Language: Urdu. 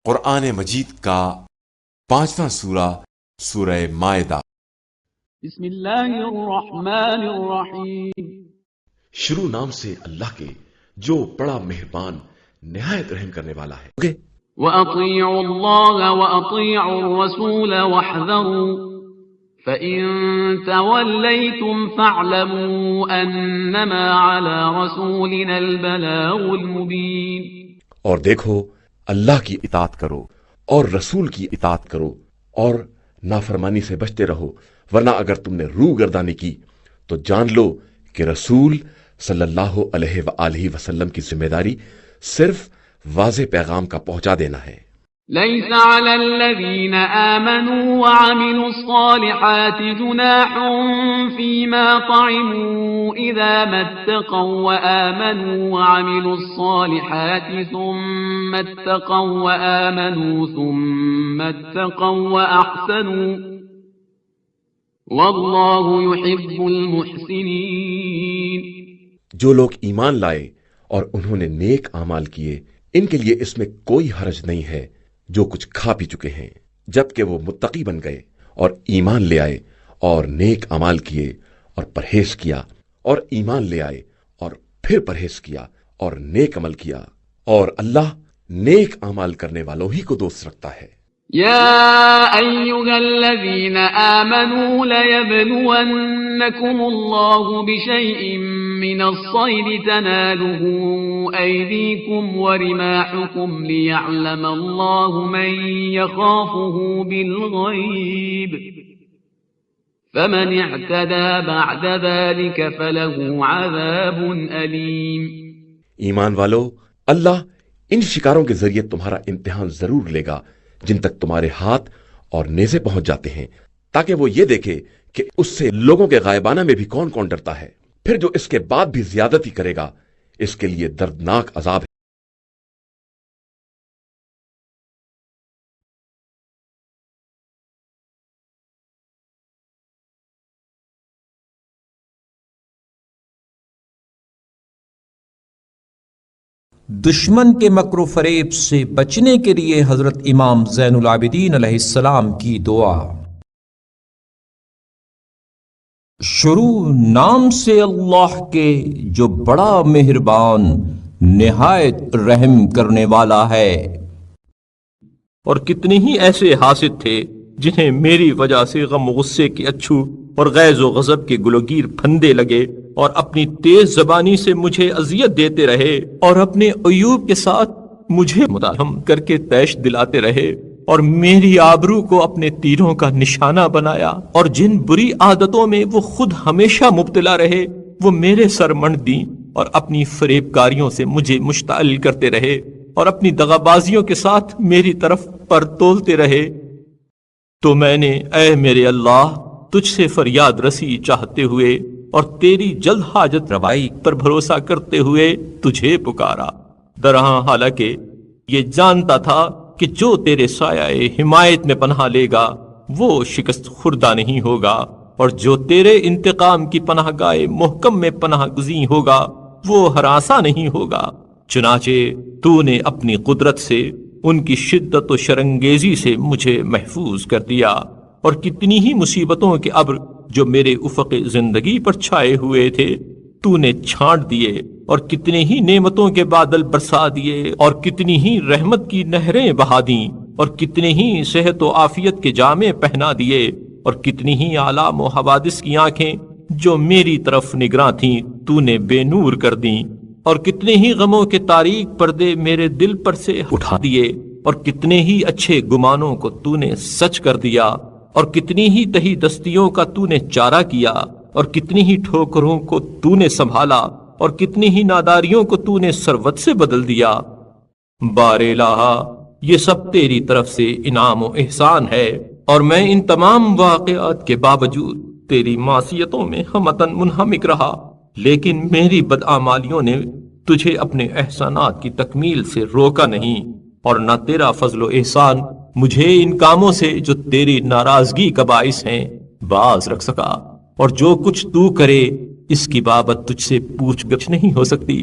قرآن مجید کا 5واں سورہ سورہ مائدہ۔ بسم اللہ الرحمن الرحیم۔ شروع نام سے اللہ کے جو بڑا مہربان نہایت رحم کرنے والا ہے۔ وَأَطِيعُوا اللَّهَ وَأَطِيعُوا الرَّسُولَ وَاحْذَرُوا فَإِن تَوَلَّيْتُمْ فَاعْلَمُوا أَنَّمَا عَلَى رَسُولِنَا الْبَلَاغُ الْمُبِينُ۔ اور دیکھو اللہ کی اطاعت کرو اور رسول کی اطاعت کرو اور نافرمانی سے بچتے رہو، ورنہ اگر تم نے روح گردانی کی تو جان لو کہ رسول صلی اللہ علیہ وآلہ وسلم کی ذمہ داری صرف واضح پیغام کا پہنچا دینا ہے۔ ليس على الذين آمنوا وعملوا الصالحات جناح فيما طعموا إذا ما اتقوا وآمنوا وعملوا الصالحات ثم اتقوا وآمنوا ثم اتقوا وأحسنوا والله يحب المحسنين۔ جو لوگ ایمان لائے اور انہوں نے نیک اعمال کیے، ان کے لیے اس میں کوئی حرج نہیں ہے جو کچھ کھا پی چکے ہیں، جبکہ وہ متقی بن گئے اور ایمان لے آئے اور نیک اعمال کیے اور پرہیز کیا، اور ایمان لے آئے اور پھر پرہیز کیا اور نیک عمل کیا، اور اللہ نیک اعمال کرنے والوں ہی کو دوست رکھتا ہے۔ يا أيها الذين آمنوا ليبلونكم الله بشيء من الصيد تناله أيديكم ورماحكم ليعلم الله من يخافه بالغيب فمن اعتدى بعد ذلك فله عذاب أليم۔ ایمان والو، اللہ ان شکاروں کے ذریعے تمہارا امتحان ضرور لے گا جن تک تمہارے ہاتھ اور نیزے پہنچ جاتے ہیں، تاکہ وہ یہ دیکھے کہ اس سے لوگوں کے غائبانہ میں بھی کون کون ڈرتا ہے، پھر جو اس کے بعد بھی زیادتی کرے گا اس کے لیے دردناک عذاب ہے۔ دشمن کے مکر و فریب سے بچنے کے لیے حضرت امام زین العابدین علیہ السلام کی دعا۔ شروع نام سے اللہ کے جو بڑا مہربان نہایت رحم کرنے والا ہے۔ اور کتنے ہی ایسے حاسد تھے جنہیں میری وجہ سے غم و غصے کے اچھو اور غیظ و غضب کے گلوگیر پھندے لگے اور اپنی تیز زبانی سے مجھے اذیت دیتے رہے اور اپنے عیوب کے ساتھ مجھے متہم کر کے طیش دلاتے رہے اور میری آبرو کو اپنے تیروں کا نشانہ بنایا، اور جن بری عادتوں میں وہ خود ہمیشہ مبتلا رہے وہ میرے سر منڈ دیں اور اپنی فریب کاریوں سے مجھے مشتعل کرتے رہے اور اپنی دغابازیوں کے ساتھ میری طرف پر تولتے رہے، تو میں نے اے میرے اللہ تجھ سے فریاد رسی چاہتے ہوئے اور تیری جلد حاجت روائی پر بھروسہ کرتے ہوئے تجھے پکارا، درہاں حالانکہ یہ جانتا تھا کہ جو تیرے سایہ حمایت میں پناہ لے گا وہ شکست خوردہ نہیں ہوگا، اور جو تیرے انتقام کی پناہ گاہ محکم میں پناہ گزین ہوگا وہ ہراساں نہیں ہوگا۔ چنانچہ تو نے اپنی قدرت سے ان کی شدت و شرنگیزی سے مجھے محفوظ کر دیا، اور کتنی ہی مصیبتوں کے ابر جو میرے افق زندگی پر چھائے ہوئے تھے تو نے چھانٹ دیے، اور کتنے ہی نعمتوں کے بادل برسا دیے، اور کتنی ہی رحمت کی نہریں بہا دیں، اور کتنے ہی صحت و عافیت کے جامے پہنا دیے، اور کتنی ہی آلام و حوادث کی آنکھیں جو میری طرف نگراں تھیں تو نے بے نور کر دیں، اور کتنے ہی غموں کے تاریک پردے میرے دل پر سے اٹھا دیے، اور کتنے ہی اچھے گمانوں کو تو نے سچ کر دیا، اور کتنی ہی تہی دستیوں کا تو نے چارہ کیا، اور کتنی ہی ٹھوکروں کو تو نے سنبھالا، اور کتنی ہی ناداریوں کو تو نے ثروت سے بدل دیا۔ بار الہ، یہ سب تیری طرف سے انعام و احسان ہے، اور میں ان تمام واقعات کے باوجود تیری معصیتوں میں ہمتاً منہمک رہا، لیکن میری بدعمالیوں نے تجھے اپنے احسانات کی تکمیل سے روکا نہیں، اور نہ تیرا فضل و احسان مجھے ان کاموں سے جو تیری ناراضگی کا باعث ہیں باز رکھ سکا، اور جو کچھ تو کرے اس کی بابت تجھ سے پوچھ گچھ نہیں ہو سکتی۔